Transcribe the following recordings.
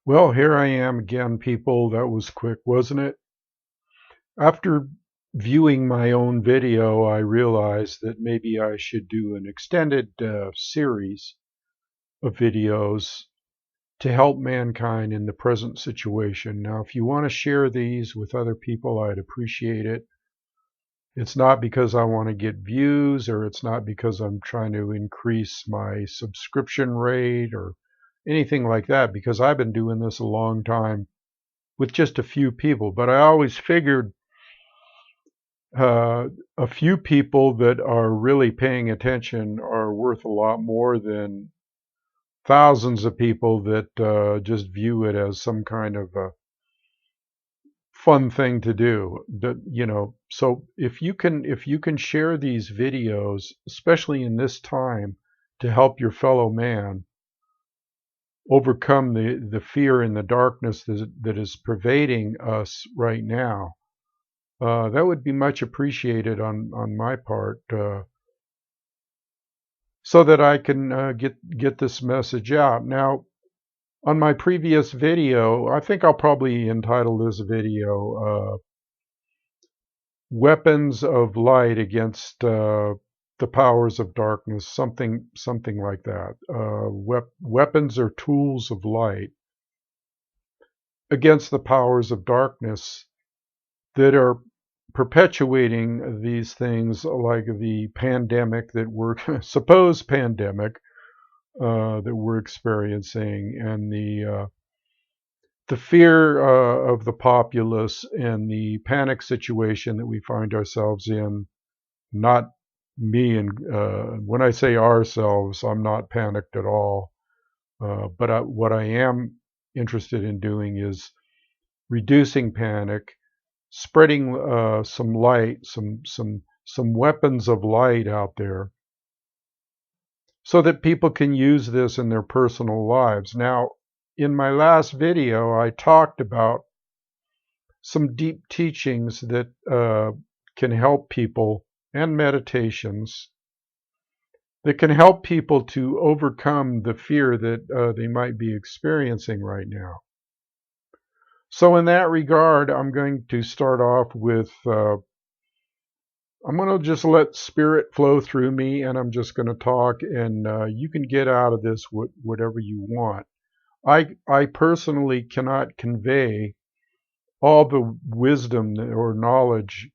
Well, here I am again, people. That was quick, wasn't it? After viewing my own video, I realized that maybe I should do an extended series of videos to help mankind in the present situation. Now, if you want to share these with other people, I'd appreciate it. It's not because I want to get views, or it's not because I'm trying to increase my subscription rate or anything like that, because I've been doing this a long time with just a few people. But I always figured uh, a few people that are really paying attention are worth a lot more than thousands of people that just view it as some kind of a fun thing to do. So if you can share these videos, especially in this time, to help your fellow man overcome the fear and the darkness that is pervading us right now. That would be much appreciated on my part, so that I can get this message out. Now, on my previous video, I think I'll probably entitle this video "Weapons of Light Against the Powers of Darkness," something like that. Weapons or tools of light against the powers of darkness that are perpetuating these things, like the pandemic that we're supposed pandemic that we're experiencing, and the fear of the populace and the panic situation that we find ourselves in. Not me, and when I say ourselves, I'm not panicked at all. But what I am interested in doing is reducing panic, spreading some light, some weapons of light out there, so that people can use this in their personal lives. Now, in my last video, I talked about some deep teachings that can help people, and meditations that can help people to overcome the fear that they might be experiencing right now. So in that regard, I'm going to start off with I'm going to just let spirit flow through me, and I'm just going to talk, and you can get out of this whatever you want. I personally cannot convey all the wisdom or knowledge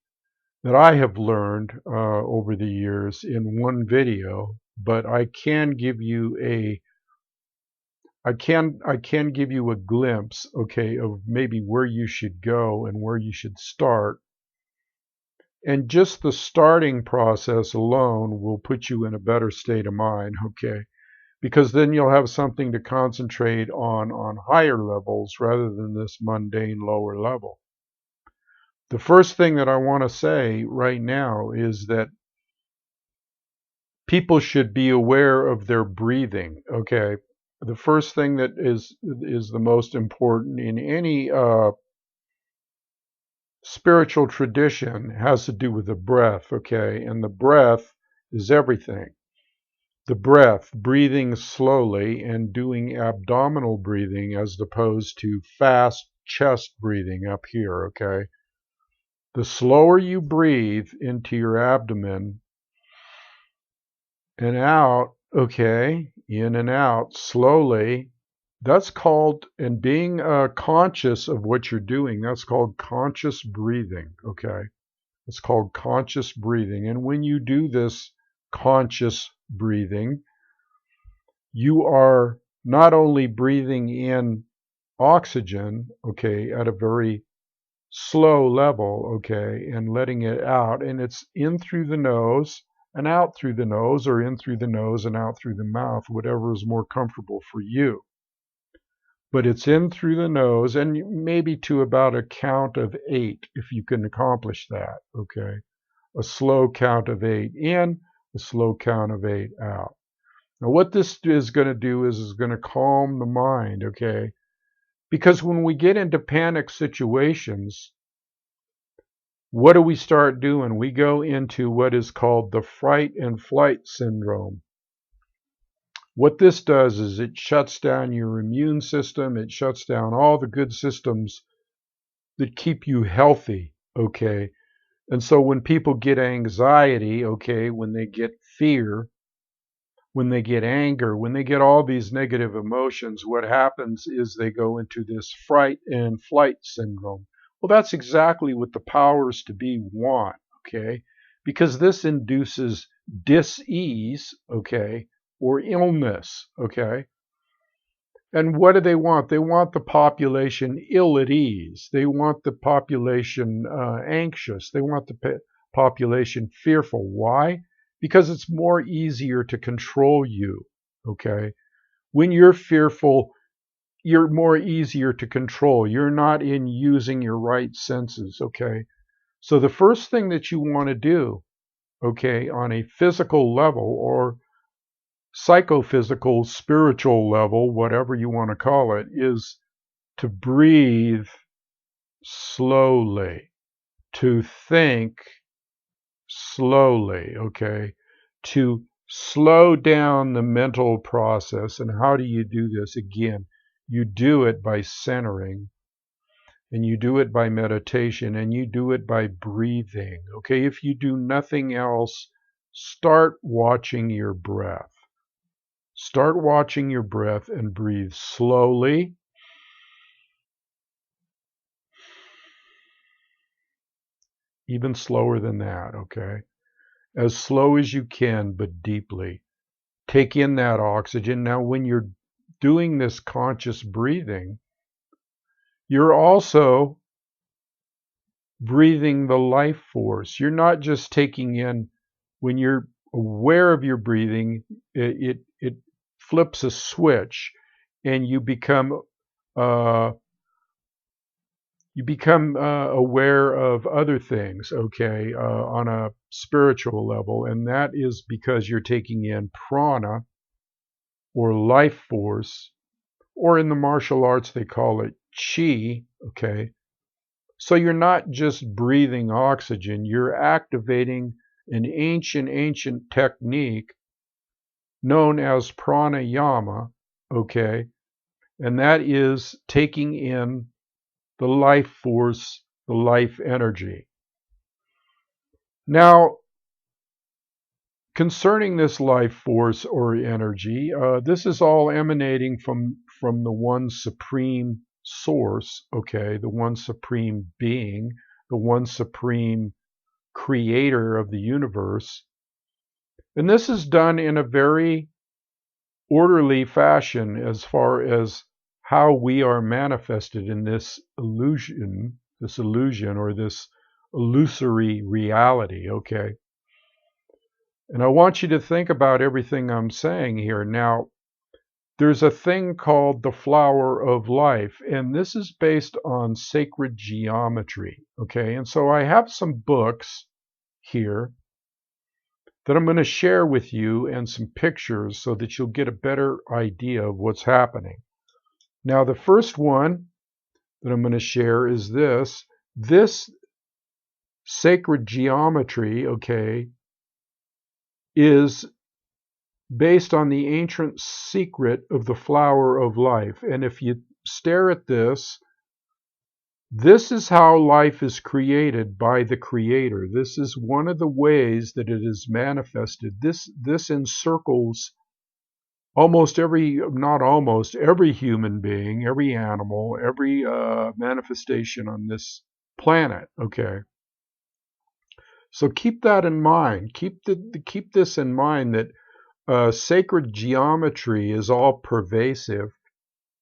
that I have learned over the years in one video, but I can give you a glimpse, okay, of maybe where you should go and where you should start. And just the starting process alone will put you in a better state of mind, okay? Because then you'll have something to concentrate on higher levels rather than this mundane lower level. The first thing that I want to say right now is that people should be aware of their breathing, okay? The first thing that is the most important in any spiritual tradition has to do with the breath, okay? And the breath is everything. The breath, breathing slowly and doing abdominal breathing as opposed to fast chest breathing up here, okay? The slower you breathe into your abdomen and out, okay, in and out slowly, that's called, and being conscious of what you're doing, that's called conscious breathing, okay? It's called conscious breathing. And when you do this conscious breathing, you are not only breathing in oxygen, okay, at a very slow level, okay, and letting it out, and it's in through the nose and out through the nose, or in through the nose and out through the mouth, whatever is more comfortable for you. But it's in through the nose, and maybe to about a count of 8, if you can accomplish that, okay? A slow count of 8 in, a slow count of 8 out. Now, what this is going to do is going to calm the mind, okay? Because when we get into panic situations, what do we start doing? We go into what is called the fright and flight syndrome. What this does is it shuts down your immune system. It shuts down all the good systems that keep you healthy, okay? And so when people get anxiety, okay, when they get fear, when they get anger, when they get all these negative emotions, what happens is they go into this fright and flight syndrome. Well, that's exactly what the powers to be want, okay? Because this induces dis-ease, okay, or illness, okay? And what do they want? They want the population ill at ease. They want the population anxious. They want the population fearful. Why? Because it's more easier to control you. Okay. When you're fearful, you're more easier to control. You're not in using your right senses. Okay. So the first thing that you want to do, okay, on a physical level or psychophysical, spiritual level, whatever you want to call it, is to breathe slowly, to think slowly, okay? To slow down the mental process. And how do you do this? Again, you do it by centering, and you do it by meditation, and you do it by breathing, okay? If you do nothing else, start watching your breath. Start watching your breath and breathe slowly. Even slower than that, okay? As slow as you can, but deeply. Take in that oxygen. Now, when you're doing this conscious breathing, you're also breathing the life force. You're not just taking in, when you're aware of your breathing, it flips a switch and uh, you become aware of other things, okay, on a spiritual level, and that is because you're taking in prana or life force, or in the martial arts they call it chi, okay. So you're not just breathing oxygen, you're activating an ancient technique known as pranayama, okay, and that is taking in the life force, the life energy. Now, concerning this life force or energy, this is all emanating from the one supreme source, okay, the one supreme being, the one supreme creator of the universe. And this is done in a very orderly fashion as far as how we are manifested in this illusion or this illusory reality, okay? And I want you to think about everything I'm saying here. Now, there's a thing called the flower of life, and this is based on sacred geometry, okay? And so I have some books here that I'm going to share with you and some pictures so that you'll get a better idea of what's happening. Now, the first one that I'm going to share is this. This sacred geometry, okay, is based on the ancient secret of the flower of life. And if you stare at this, this is how life is created by the Creator. This is one of the ways that it is manifested. This encircles almost every, not almost, every human being, every animal, every manifestation on this planet, okay? So keep that in mind. Keep this in mind that sacred geometry is all pervasive,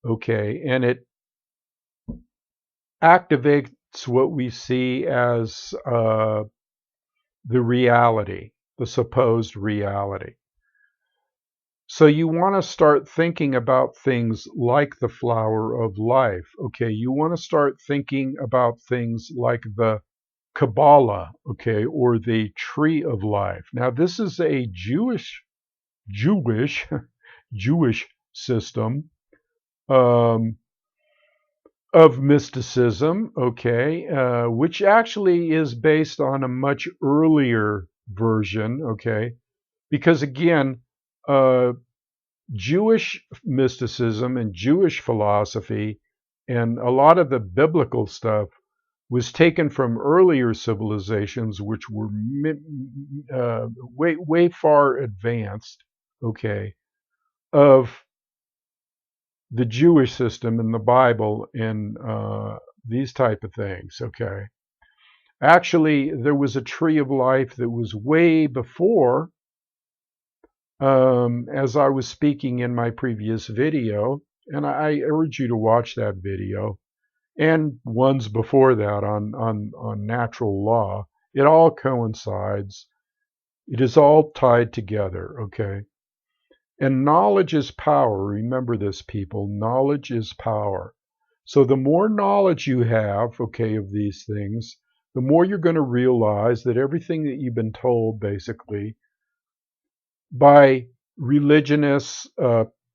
okay, and it activates what we see as the reality, the supposed reality. So you want to start thinking about things like the flower of life, okay? You want to start thinking about things like the Kabbalah, okay, or the tree of life. Now, this is a Jewish Jewish system um, of mysticism, okay, which actually is based on a much earlier version, okay, because again, Jewish mysticism and Jewish philosophy and a lot of the biblical stuff was taken from earlier civilizations, which were way far advanced, okay, of the Jewish system and the Bible and these type of things, okay. Actually, there was a tree of life that was way before, as I was speaking in my previous video, and I urge you to watch that video, and ones before that on natural law. It all coincides. It is all tied together, okay? And knowledge is power. Remember this, people. Knowledge is power. So the more knowledge you have, okay, of these things, the more you're going to realize that everything that you've been told, basically, by religionists,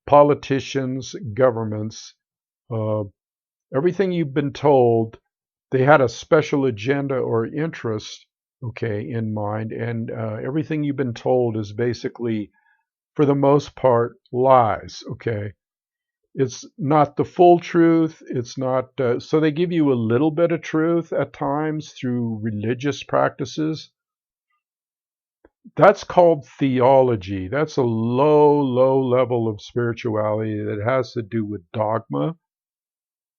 politicians, governments, uh, everything you've been told, they had a special agenda or interest, okay, in mind, and everything you've been told is basically, for the most part, lies, okay. It's not the full truth. It's not, so they give you a little bit of truth at times through religious practices. That's called theology. That's a low level of spirituality that has to do with dogma,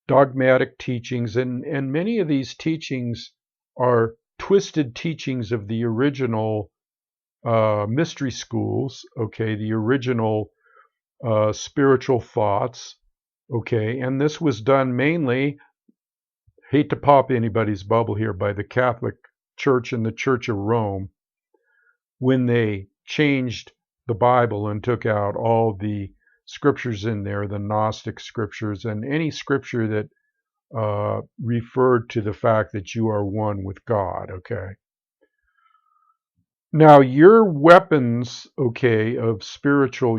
dogmatic teachings, and many of these teachings are twisted teachings of the original mystery schools, okay, the original spiritual thoughts, okay, and this was done mainly, hate to pop anybody's bubble here, by the Catholic Church and the Church of Rome when they changed the Bible and took out all the scriptures in there, the Gnostic scriptures, and any scripture that referred to the fact that you are one with God, okay? Now, your weapons, okay, of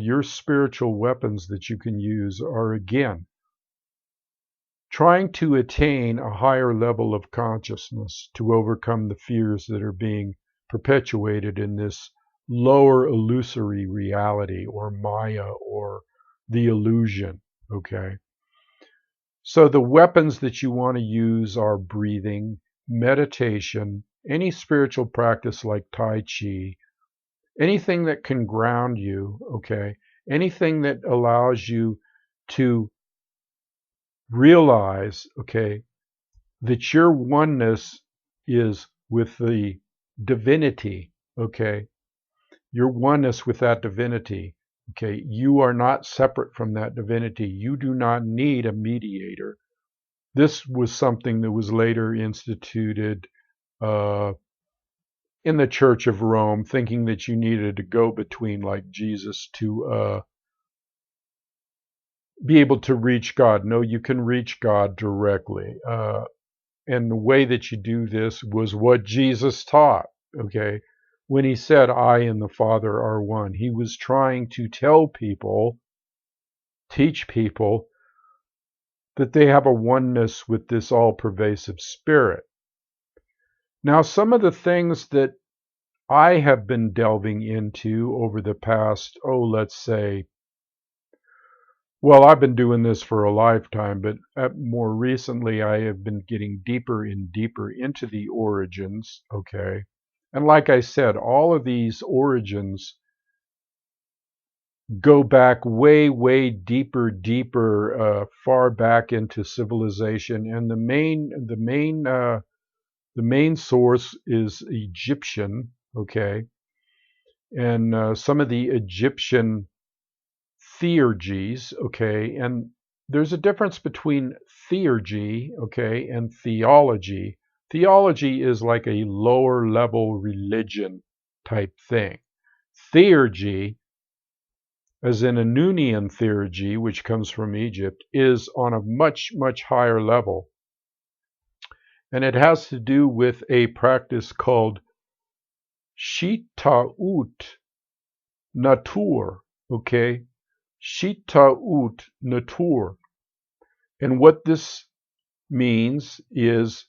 your spiritual weapons that you can use are, again, trying to attain a higher level of consciousness to overcome the fears that are being perpetuated in this lower illusory reality, or Maya, or the illusion, okay? So the weapons that you want to use are breathing, meditation, any spiritual practice like Tai Chi, anything that can ground you, okay? Anything that allows you to realize, okay, that your oneness is with the divinity, okay? Your oneness with that divinity, okay? You are not separate from that divinity. You do not need a mediator. This was something that was later instituted in the Church of Rome, thinking that you needed to go between, like Jesus, to be able to reach God. No, you can reach God directly. And the way that you do this was what Jesus taught, okay? When he said, I and the Father are one, he was trying to tell people, teach people, that they have a oneness with this all-pervasive spirit. Now, some of the things that I have been delving into over the past, let's say, well, I've been doing this for a lifetime, but more recently I have been getting deeper and deeper into the origins, okay? And like I said, all of these origins go back way deeper, far back into civilization, and the main source is Egyptian, okay? And some of the Egyptian theurgies, okay, and there's a difference between theurgy, okay, and theology. Theology is like a lower level religion type thing. Theurgy, as in a Noonian theurgy, which comes from Egypt, is on a much higher level. And it has to do with a practice called Shitaut Natur, okay? Shitaut Natur. And what this means is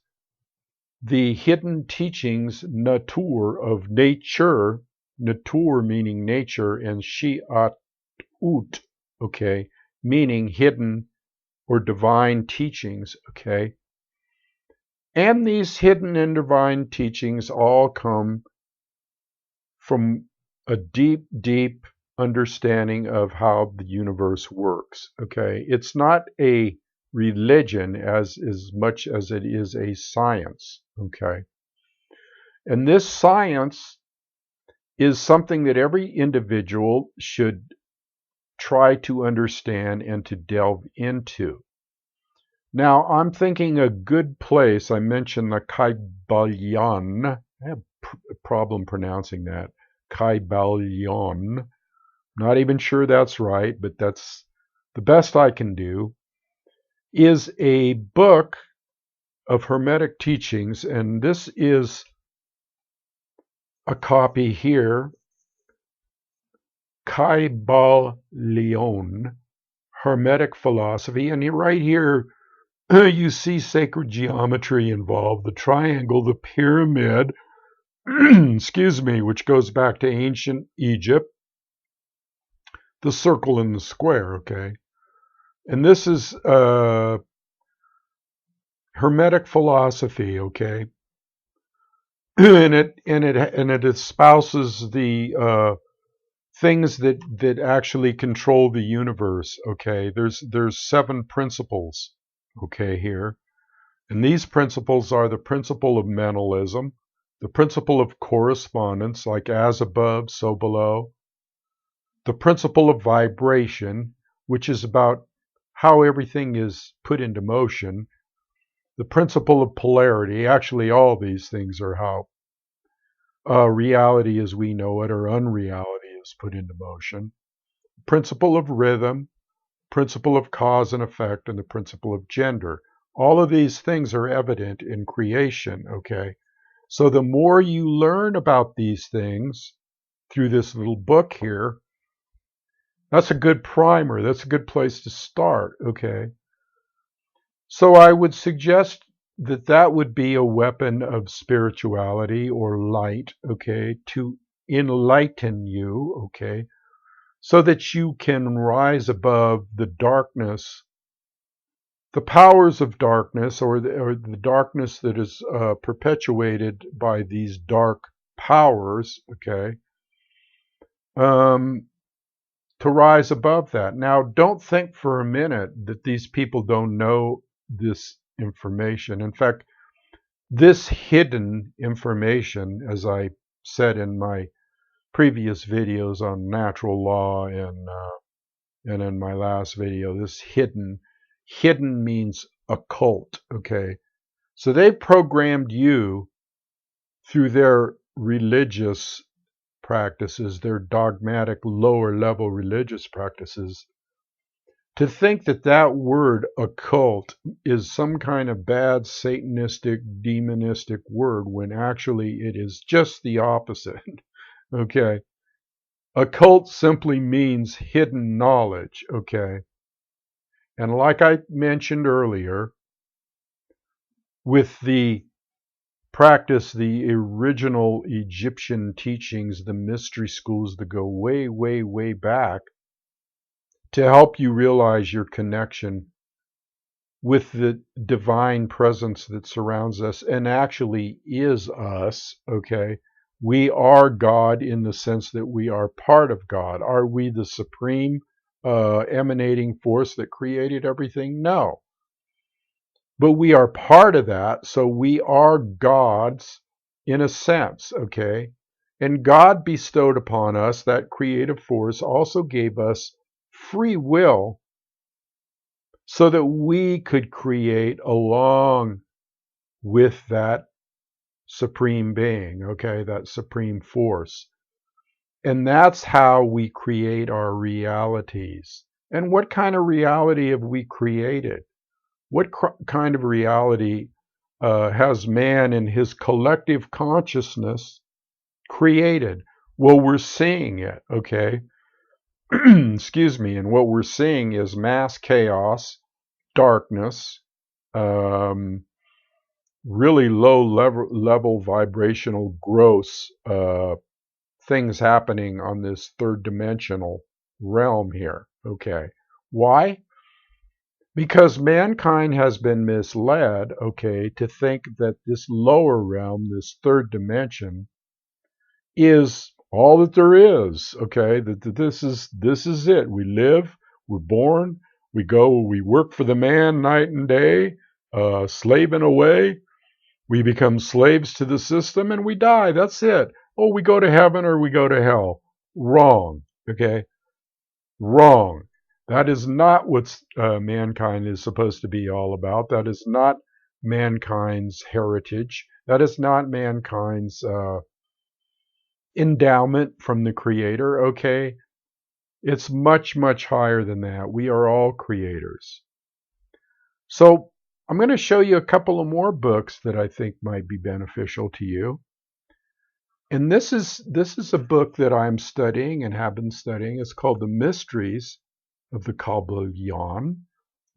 the hidden teachings Natur of nature, Natur meaning nature, and Shi'at okay, meaning hidden or divine teachings, okay? And these hidden and divine teachings all come from a deep, deep understanding of how the universe works, okay? It's not a religion as much as it is a science, okay? And this science is something that every individual should try to understand and to delve into. Now, I'm thinking a good place, I mentioned the Kybalion. I have a problem pronouncing that. Kybalion. Not even sure that's right, but that's the best I can do. Is a book of Hermetic teachings, and this is a copy here. Kybalion, Hermetic philosophy, and right here you see sacred geometry involved, the triangle, the pyramid, excuse me, which goes back to ancient Egypt, the circle and the square, okay? And this is Hermetic philosophy, okay? and it espouses the things that actually control the universe, okay? There's 7 principles, okay, here. And these principles are the principle of mentalism, the principle of correspondence, like as above, so below, the principle of vibration, which is about how everything is put into motion, the principle of polarity, actually all these things are how reality as we know it or unreality is put into motion, principle of rhythm, principle of cause and effect, and the principle of gender. All of these things are evident in creation, okay? So the more you learn about these things through this little book here, that's a good primer. That's a good place to start, okay? So I would suggest that that would be a weapon of spirituality or light, okay, to enlighten you, okay, so that you can rise above the darkness, the powers of darkness, or the darkness that is perpetuated by these dark powers, okay, to rise above that. Now, don't think for a minute that these people don't know this information. In fact, this hidden information, as I said in my previous videos on natural law and in my last video, this hidden means occult, okay? So they've programmed you through their religious practices, their dogmatic lower level religious practices, to think that that word occult is some kind of bad satanistic, demonistic word when actually it is just the opposite, okay? Occult simply means hidden knowledge, okay? And like I mentioned earlier, with the practice, the original Egyptian teachings, the mystery schools that go way, way, way back, to help you realize your connection with the divine presence that surrounds us and actually is us, okay? We are God in the sense that we are part of God. Are we the supreme emanating force that created everything? No. But we are part of that, so we are gods in a sense, okay? And God bestowed upon us, that creative force, also gave us free will so that we could create along with that supreme being, okay, that supreme force. And that's how we create our realities. And what kind of reality have we created? What kind of reality has man in his collective consciousness created? Well, we're seeing it, okay? Excuse me. And what we're seeing is mass chaos, darkness, really low level vibrational gross things happening on this third dimensional realm here. Okay. Why? Because mankind has been misled, okay, to think that this lower realm, this third dimension, is all that there is. Okay, that this is it. We live, we're born, we go, we work for the man night and day, slaving away. We become slaves to the system, and we die. That's it. Oh, we go to heaven or we go to hell. Wrong. Okay, wrong. That is not what mankind is supposed to be all about. That is not mankind's heritage. That is not mankind's endowment from the Creator. Okay, it's much, much higher than that. We are all creators. So I'm going to show you a couple of more books that I think might be beneficial to you. And this is a book that I'm studying and have been studying. It's called The Mysteries of the Kybalion,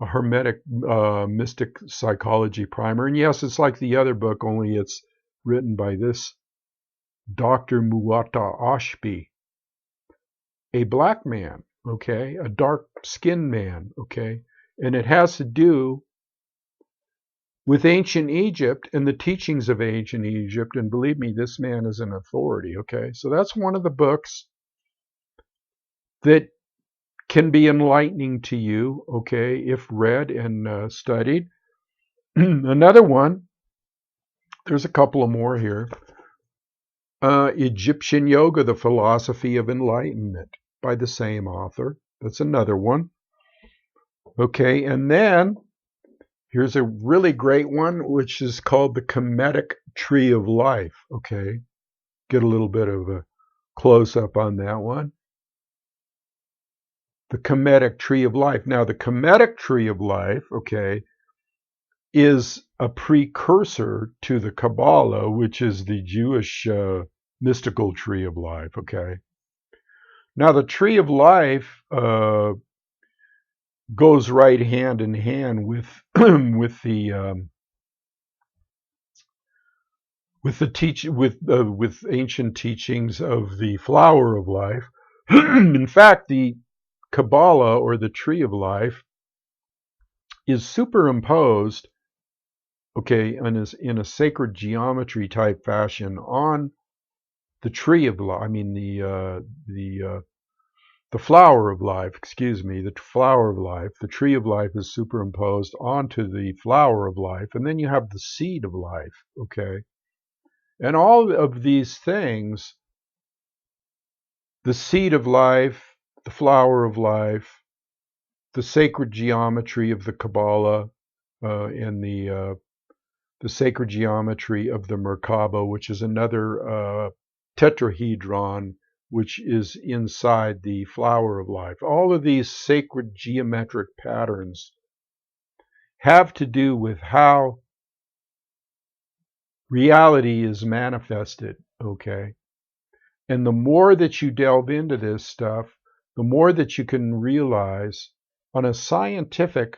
a Hermetic mystic psychology primer. And yes, it's like the other book, only it's written by this Dr. Muwatta Ashby, a black man, okay, a dark-skinned man, okay, and it has to do with ancient Egypt and the teachings of ancient Egypt. And believe me, this man is an authority, okay? So that's one of the books that can be enlightening to you, okay, if read and studied. Another one, there's a couple of more here. Egyptian Yoga, The Philosophy of Enlightenment, by the same author. That's another one. Okay, and then here's a really great one, which is called The Kemetic Tree of Life. Okay, get a little bit of a close-up on that one. The Kemetic Tree of Life. Now, the Kemetic Tree of Life, okay, is a precursor to the Kabbalah, which is the Jewish mystical tree of life, okay? Now, the tree of life goes right hand in hand with with with ancient teachings of the flower of life. In fact, the Kabbalah, or the tree of life, is superimposed, okay, in a sacred geometry type fashion on the tree of life. I mean the flower of life. Excuse me, the flower of life. The tree of life is superimposed onto the flower of life, and then you have the seed of life. Okay, and all of these things, the seed of life, the flower of life, the sacred geometry of the Kabbalah, and the sacred geometry of the Merkaba, which is another tetrahedron, which is inside the flower of life. All of these sacred geometric patterns have to do with how reality is manifested, okay? And the more that you delve into this stuff, the more that you can realize on a scientific,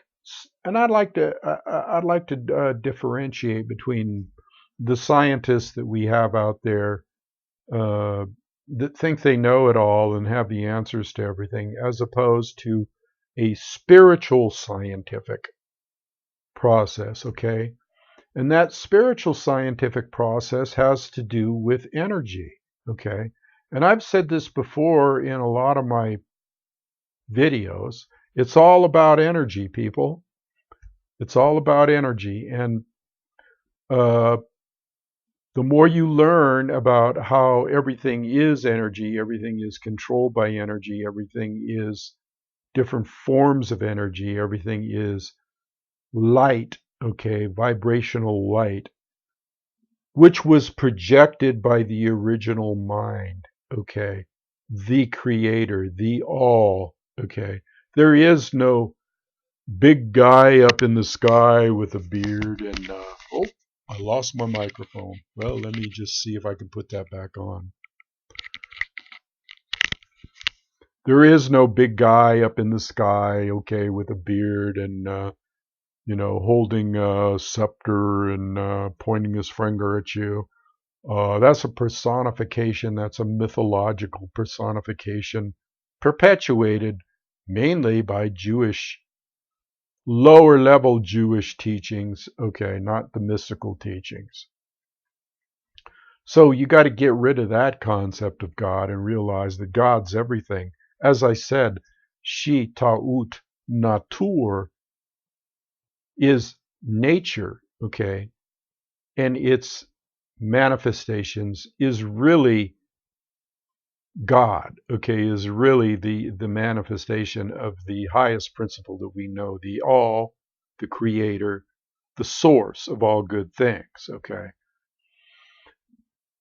and I'd like to differentiate between the scientists that we have out there that think they know it all and have the answers to everything, as opposed to a spiritual scientific process, okay? And that spiritual scientific process has to do with energy, okay? And I've said this before in a lot of my videos. It's all about energy, people. It's all about energy. And the more you learn about how everything is energy, everything is controlled by energy, everything is different forms of energy, everything is light, okay, vibrational light, which was projected by the original mind, okay, the creator, the all, okay. There is no big guy up in the sky with a beard and, oh, I lost my microphone. Well, let me just see if I can put that back on. There is no big guy up in the sky, okay, with a beard and, holding a scepter and pointing his finger at you. That's a personification. That's a mythological personification perpetuated mainly by Jewish, lower level Jewish teachings, okay, not the mystical teachings. So you got to get rid of that concept of God and realize that God's everything. As I said, shi ta'ut natur is nature, okay, and its manifestations is really God, okay, is really the manifestation of the highest principle that we know, the all, the creator, the source of all good things, okay.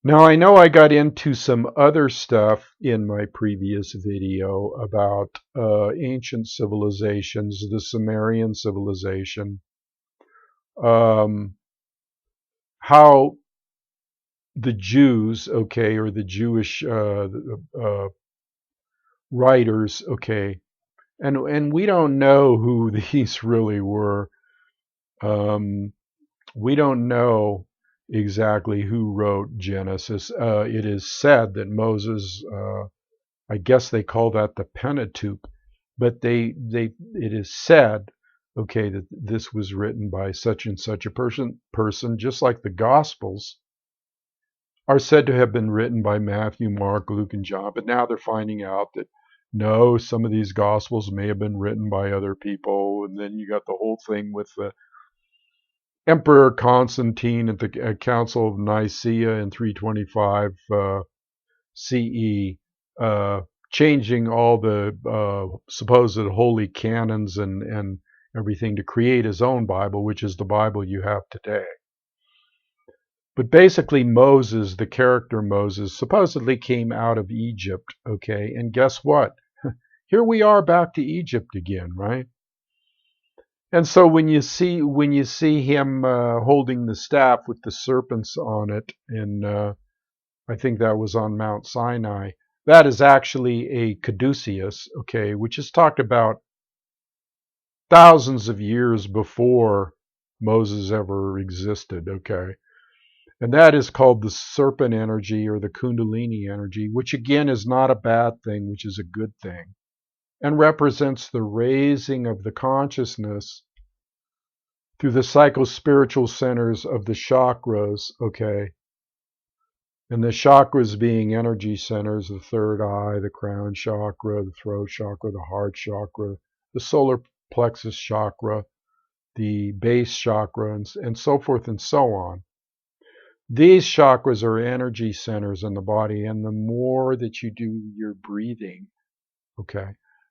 Now I know I got into some other stuff in my previous video about ancient civilizations, the Sumerian civilization, how the Jews, okay, or the Jewish writers, okay, and we don't know who these really were. We don't know exactly who wrote Genesis. It is said that Moses, I guess they call that the Pentateuch, but it is said, okay, that this was written by such and such a person, just like the Gospels are said to have been written by Matthew, Mark, Luke, and John, but now they're finding out that no, some of these Gospels may have been written by other people, and then you got the whole thing with the Emperor Constantine at the Council of Nicaea in 325 CE, changing all the supposed holy canons and everything to create his own Bible, which is the Bible you have today. But basically Moses, the character Moses, supposedly came out of Egypt, okay? And guess what? Here we are back to Egypt again, right? And so when you see him holding the staff with the serpents on it, and I think that was on Mount Sinai, that is actually a caduceus, okay, which is talked about thousands of years before Moses ever existed, okay? And that is called the serpent energy or the Kundalini energy, which again is not a bad thing, which is a good thing, and represents the raising of the consciousness through the psychospiritual centers of the chakras, okay? And the chakras being energy centers, the third eye, the crown chakra, the throat chakra, the heart chakra, the solar plexus chakra, the base chakra, and so forth and so on. These chakras are energy centers in the body, and the more that you do your breathing, okay,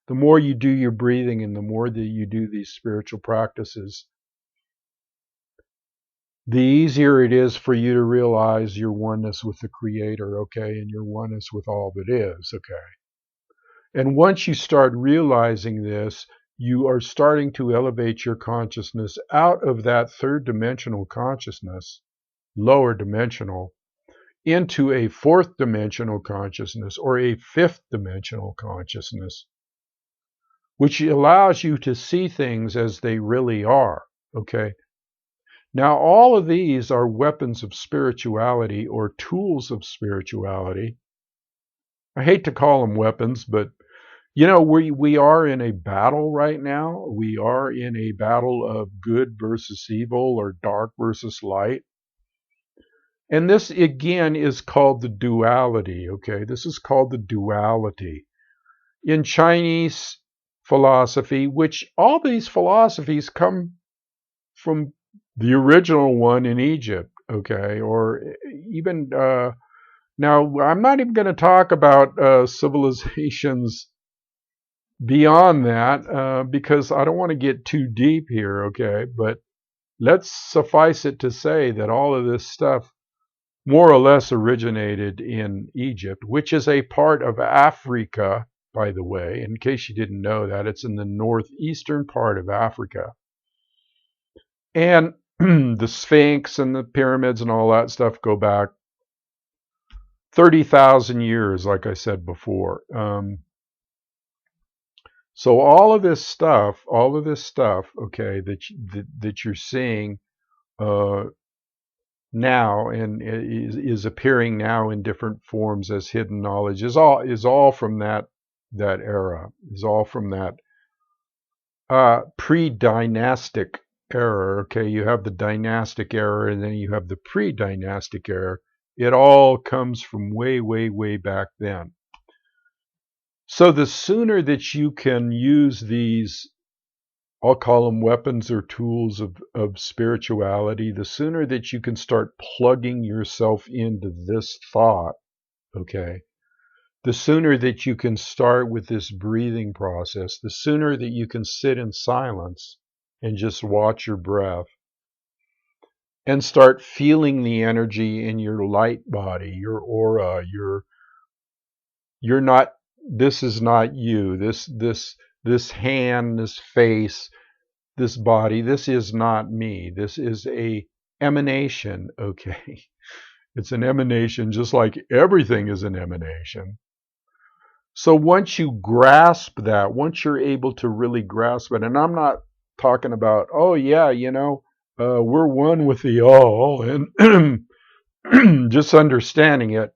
the more you do your breathing and the more that you do these spiritual practices, the easier it is for you to realize your oneness with the Creator, okay, and your oneness with all that is, okay. And once you start realizing this, you are starting to elevate your consciousness out of that third dimensional consciousness, lower dimensional, into a fourth dimensional consciousness or a fifth dimensional consciousness, which allows you to see things as they really are, okay? Now, all of these are weapons of spirituality or tools of spirituality. I hate to call them weapons, but you know, we are in a battle right now. We are in a battle of good versus evil or dark versus light. And this, again, is called the duality, okay? This is called the duality. In Chinese philosophy, which all these philosophies come from the original one in Egypt, okay? Or even, now, I'm not even going to talk about civilizations beyond that because I don't want to get too deep here, okay? But let's suffice it to say that all of this stuff more or less originated in Egypt, which is a part of Africa, by the way. In case you didn't know that, it's in the northeastern part of Africa. And the Sphinx and the pyramids and all that stuff go back 30,000 years, like I said before. So all of this stuff, okay, that you're seeing now and is appearing now in different forms as hidden knowledge is all from that era, is all from that pre-dynastic era. Okay, you have the dynastic era, and then you have the pre-dynastic era. It all comes from way, way, way back then. So the sooner that you can use these, I'll call them weapons or tools of spirituality, the sooner that you can start plugging yourself into this thought, okay, the sooner that you can start with this breathing process, the sooner that you can sit in silence and just watch your breath and start feeling the energy in your light body, your aura, you're not, this is not you, this hand, this face, this body, this is not me. This is a emanation, okay? It's an emanation just like everything is an emanation. So once you grasp that, once you're able to really grasp it, and I'm not talking about, oh yeah, we're one with the all, and just understanding it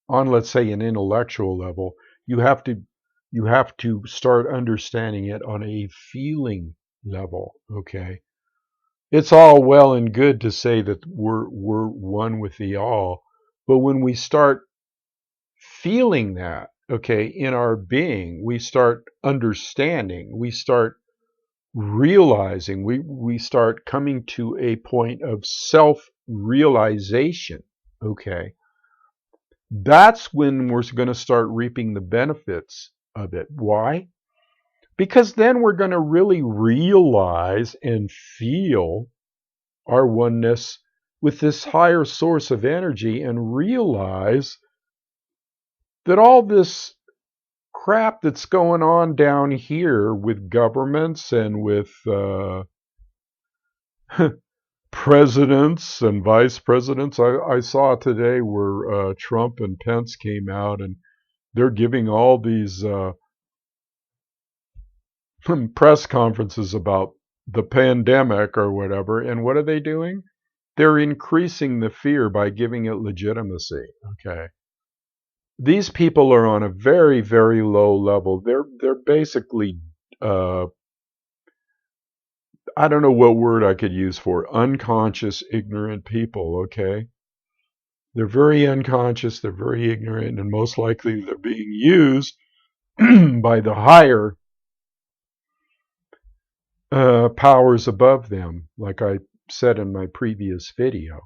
on, let's say, an intellectual level, you have to start understanding it on a feeling level, okay? It's all well and good to say that we're one with the all, but when we start feeling that, okay, in our being, we start understanding, we start realizing, we start coming to a point of self-realization, okay? That's when we're going to start reaping the benefits of it. Why? Because then we're going to really realize and feel our oneness with this higher source of energy and realize that all this crap that's going on down here with governments and with presidents and vice presidents. I saw today where Trump and Pence came out and they're giving all these press conferences about the pandemic or whatever. And what are they doing? They're increasing the fear by giving it legitimacy. Okay. These people are on a very, very low level. They're basically I don't know what word I could use for unconscious, ignorant people, okay? They're very unconscious, they're very ignorant, and most likely they're being used by the higher powers above them, like I said in my previous video.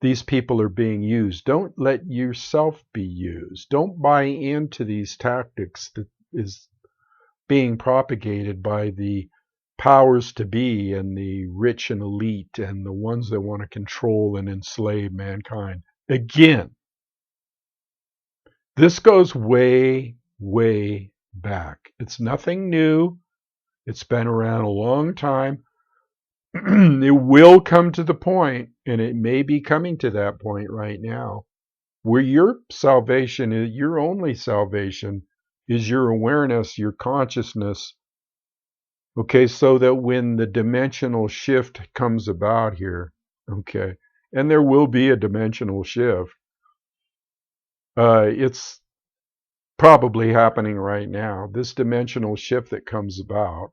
These people are being used. Don't let yourself be used. Don't buy into these tactics that is being propagated by the powers to be and the rich and elite and the ones that want to control and enslave mankind. Again, this goes way, way back. It's nothing new. It's been around a long time. It will come to the point, and it may be coming to that point right now, where your salvation, your only salvation, is your awareness, your consciousness. Okay, so that when the dimensional shift comes about here, okay, and there will be a dimensional shift, it's probably happening right now. This dimensional shift that comes about,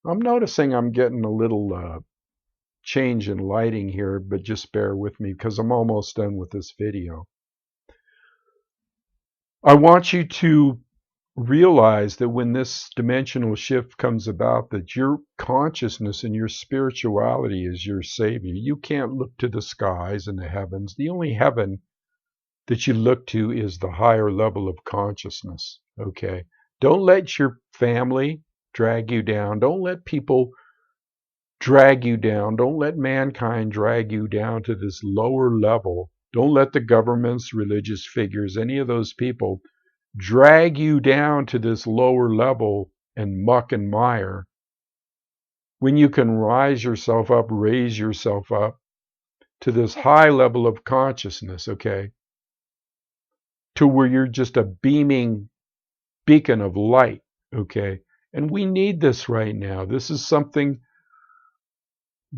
I'm noticing I'm getting a little change in lighting here, but just bear with me because I'm almost done with this video. I want you to realize that when this dimensional shift comes about, that your consciousness and your spirituality is your savior. You can't look to the skies and the heavens. The only heaven that you look to is the higher level of consciousness. Okay? Don't let your family drag you down. Don't let people drag you down. Don't let mankind drag you down to this lower level. Don't let the governments, religious figures, any of those people drag you down to this lower level and muck and mire when you can rise yourself up, raise yourself up to this high level of consciousness, okay? To where you're just a beaming beacon of light, okay? And we need this right now. This is something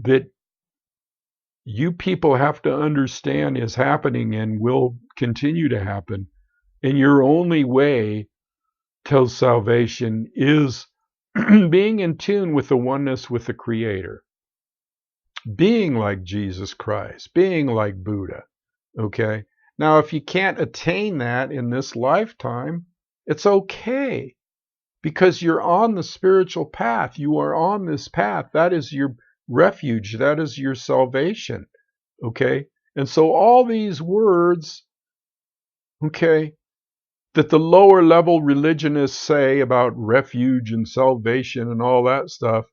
that you people have to understand is happening and will continue to happen. And your only way till salvation is being in tune with the oneness with the Creator, being like Jesus Christ, being like Buddha. Okay? Now, if you can't attain that in this lifetime, it's okay, because you're on the spiritual path. You are on this path. That is your refuge. That is your salvation. Okay? And so all these words, okay, that the lower level religionists say about refuge and salvation and all that stuff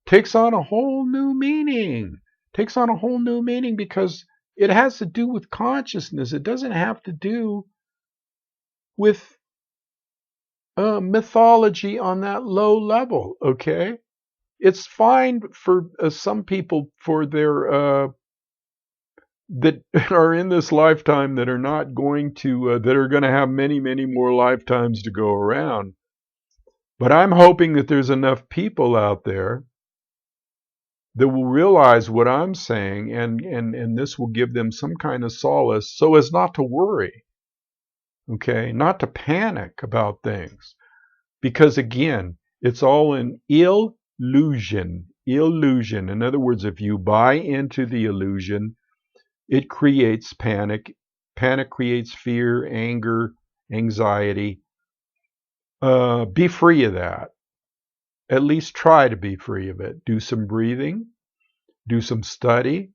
takes on a whole new meaning. Takes on a whole new meaning because it has to do with consciousness. It doesn't have to do with mythology on that low level, okay? It's fine for some people for their that are in this lifetime that are not going to that are going to have many, many more lifetimes to go around. But I'm hoping that there's enough people out there that will realize what I'm saying, and this will give them some kind of solace so as not to worry, okay? Not to panic about things. Because again, it's all an illusion. Illusion. In other words, if you buy into the illusion, it creates panic. Panic creates fear, anger, anxiety. Be free of that. At least try to be free of it. Do some breathing. Do some study.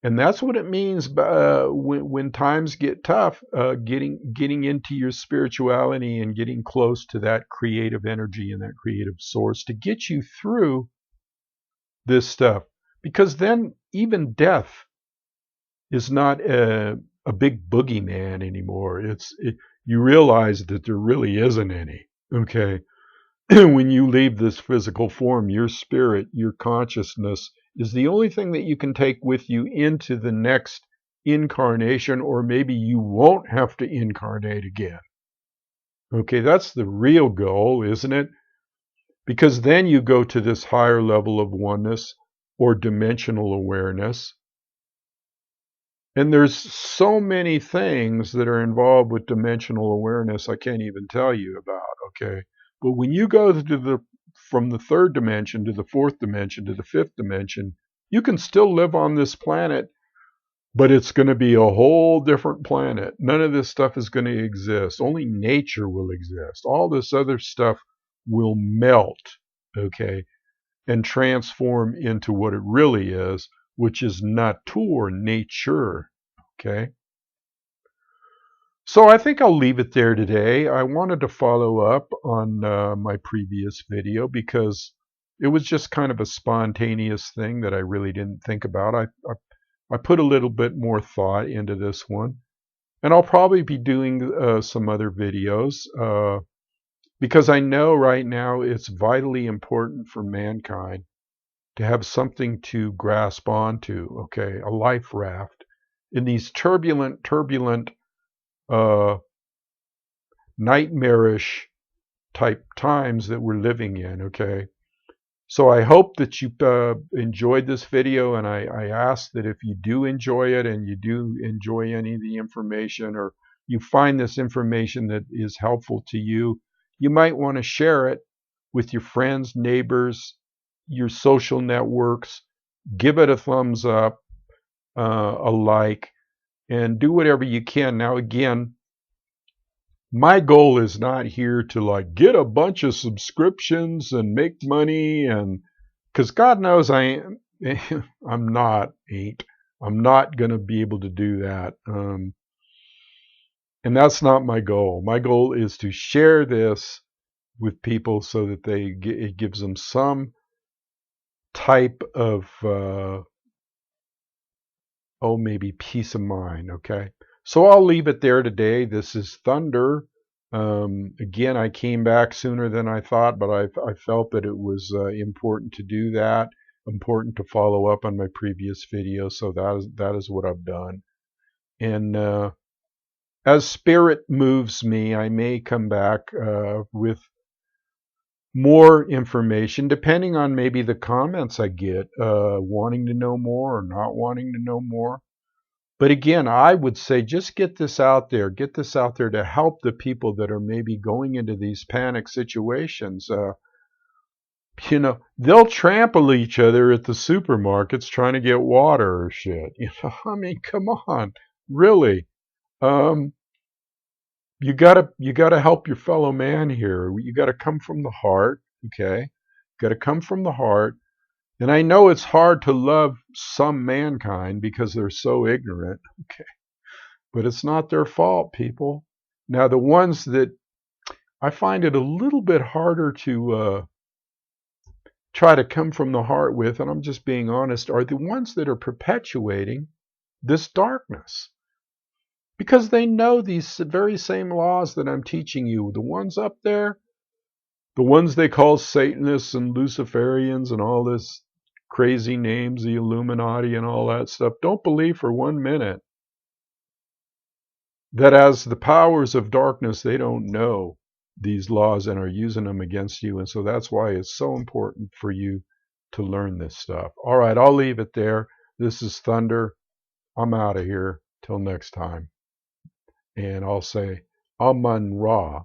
And that's what it means when times get tough, getting into your spirituality and getting close to that creative energy and that creative source to get you through this stuff. Because then even death is not a big boogeyman anymore. You realize that there really isn't any. Okay, when you leave this physical form, your spirit, your consciousness is the only thing that you can take with you into the next incarnation, or maybe you won't have to incarnate again. Okay, that's the real goal, isn't it? Because then you go to this higher level of oneness or dimensional awareness. And there's so many things that are involved with dimensional awareness I can't even tell you about, okay? But when you go to from the third dimension to the fourth dimension to the fifth dimension, you can still live on this planet, but it's going to be a whole different planet. None of this stuff is going to exist. Only nature will exist. All this other stuff will melt, okay, and transform into what it really is, which is natur, nature, okay? So I think I'll leave it there today. I wanted to follow up on my previous video because it was just kind of a spontaneous thing that I really didn't think about. I put a little bit more thought into this one. And I'll probably be doing some other videos because I know right now it's vitally important for mankind to have something to grasp onto, okay, a life raft in these turbulent, nightmarish type times that we're living in, okay? So I hope that you enjoyed this video, and I ask that if you do enjoy it and you do enjoy any of the information, or you find this information that is helpful to you, you might want to share it with your friends, neighbors, your social networks. Give it a thumbs up, a like, and do whatever you can. Now again, my goal is not here to like get a bunch of subscriptions and make money, and because God knows I'm not going to be able to do that. And that's not my goal. My goal is to share this with people so that it gives them some type of maybe peace of mind, okay? So I'll leave it there today. This is Thunder. Again, I came back sooner than I thought, but I felt that it was important to do that, important to follow up on my previous video, so that is what I've done. And as spirit moves me, I may come back with more information, depending on maybe the comments I get, wanting to know more or not wanting to know more. But again, I would say just get this out there. Get this out there to help the people that are maybe going into these panic situations. they'll trample each other at the supermarkets trying to get water or shit. I mean, come on, really. Um, you gotta help your fellow man here. You gotta come from the heart, okay? Gotta come from the heart. And I know it's hard to love some mankind because they're so ignorant, okay? But it's not their fault, people. Now, the ones that I find it a little bit harder to try to come from the heart with, and I'm just being honest, are the ones that are perpetuating this darkness. Because they know these very same laws that I'm teaching you. The ones up there, the ones they call Satanists and Luciferians and all this crazy names, the Illuminati and all that stuff, don't believe for 1 minute that as the powers of darkness, they don't know these laws and are using them against you. And so that's why it's so important for you to learn this stuff. All right, I'll leave it there. This is Thunder. I'm out of here. Till next time. And I'll say, Amun Ra.